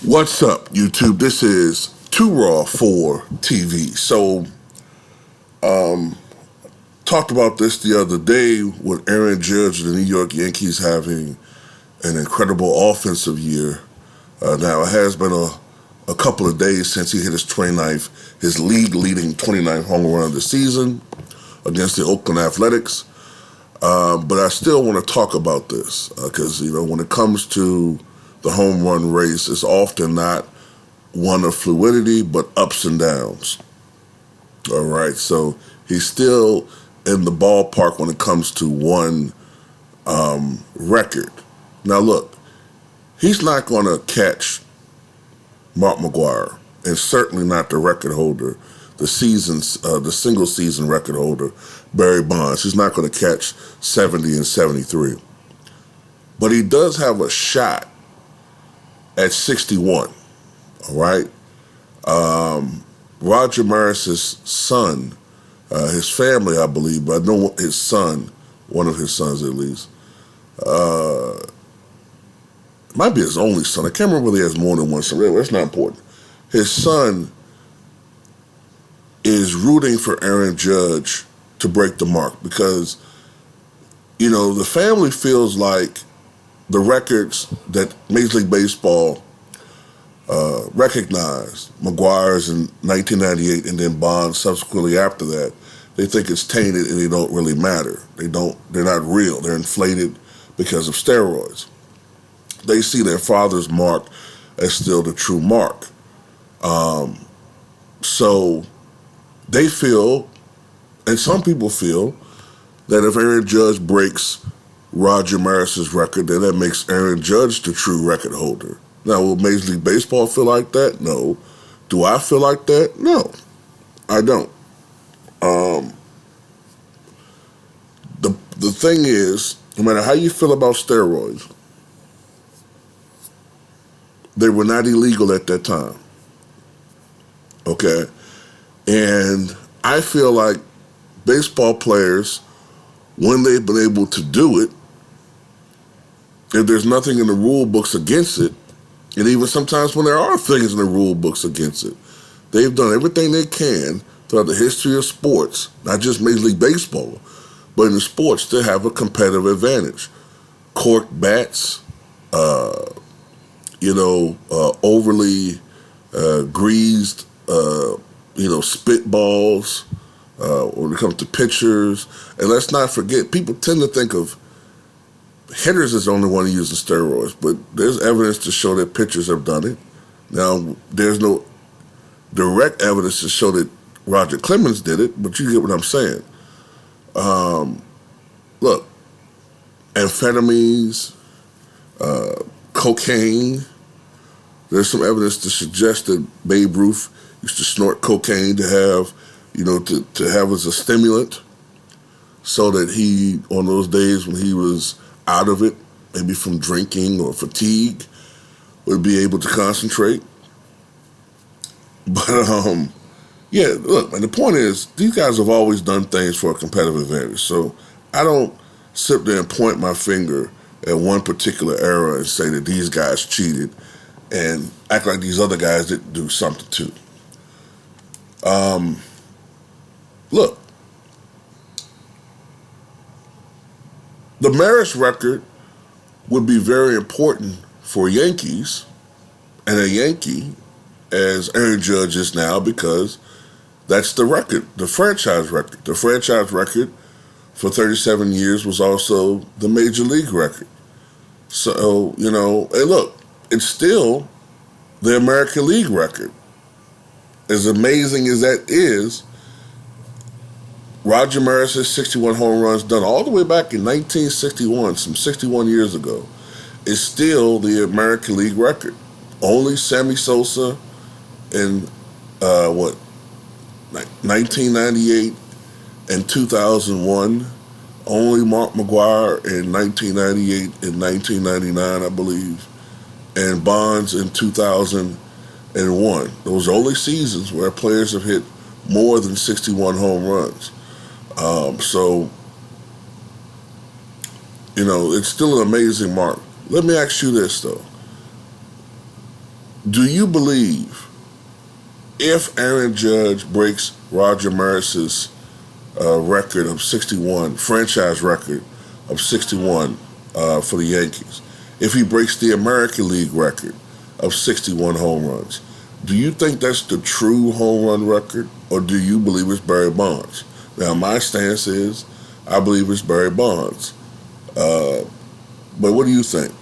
What's up, YouTube? This is Too Raw for TV. So, talked about this the other day with Aaron Judge and the New York Yankees having an incredible offensive year. Now, it has been a couple of days since he hit his league-leading 29th home run of the season against the Oakland Athletics. But I still want to talk about this because, when it comes to the home run race, it's often not one of fluidity, but ups and downs. All right, so he's still in the ballpark when it comes to one record. Now, look, he's not going to catch Mark McGwire, and certainly not the record holder, the single season record holder, Barry Bonds. He's not going to catch 70 and 73. But he does have a shot at 61, all right? Roger Maris's son, his family, I believe, but I know his son, one of his sons at least, might be his only son. I can't remember whether he has more than one son. That's not important. His son is rooting for Aaron Judge to break the mark because, the family feels like the records that Major League Baseball recognized, McGwire's in 1998 and then Bonds subsequently after that, they think it's tainted and they don't really matter. They're not real. They're inflated because of steroids. They see their father's mark as still the true mark. So they feel, and some people feel, that if Aaron Judge breaks Roger Maris's record, then that makes Aaron Judge the true record holder. Now, will Major League Baseball feel like that? No. Do I feel like that? No, I don't. The thing is, no matter how you feel about steroids, they were not illegal at that time. Okay? And I feel like baseball players, when they've been able to do it, if there's nothing in the rule books against it, and even sometimes when there are things in the rule books against it, they've done everything they can throughout the history of sports, not just Major League Baseball, but in the sports to have a competitive advantage. Corked bats, overly greased, spitballs when it comes to pitchers. And let's not forget, people tend to think of hitters as the only one using steroids, but there's evidence to show that pitchers have done it. Now, there's no direct evidence to show that Roger Clemens did it, but you get what I'm saying. Look, amphetamines, cocaine, there's some evidence to suggest that Babe Ruth used to snort cocaine to have, to have as a stimulant so that he, on those days when he was out of it, maybe from drinking or fatigue, would be able to concentrate. But, look, and the point is, these guys have always done things for a competitive advantage. So I don't sit there and point my finger at one particular era and say that these guys cheated and act like these other guys didn't do something too. Look, the Maris record would be very important for Yankees and a Yankee as Aaron Judge is now because that's the record, the franchise record. The franchise record for 37 years was also the Major League record. So, and look, it's still the American League record. As amazing as that is, Roger Maris's 61 home runs done all the way back in 1961, some 61 years ago, is still the American League record. Only Sammy Sosa in 1998 and 2001. Only Mark McGwire in 1998 and 1999, I believe, and Bonds in 2001. Those are only seasons where players have hit more than 61 home runs. It's still an amazing mark. Let me ask you this, though. Do you believe if Aaron Judge breaks Roger Maris's record of 61, franchise record of 61 for the Yankees, if he breaks the American League record of 61 home runs, do you think that's the true home run record, or do you believe it's Barry Bonds? Now, my stance is I believe it's Barry Bonds. But what do you think?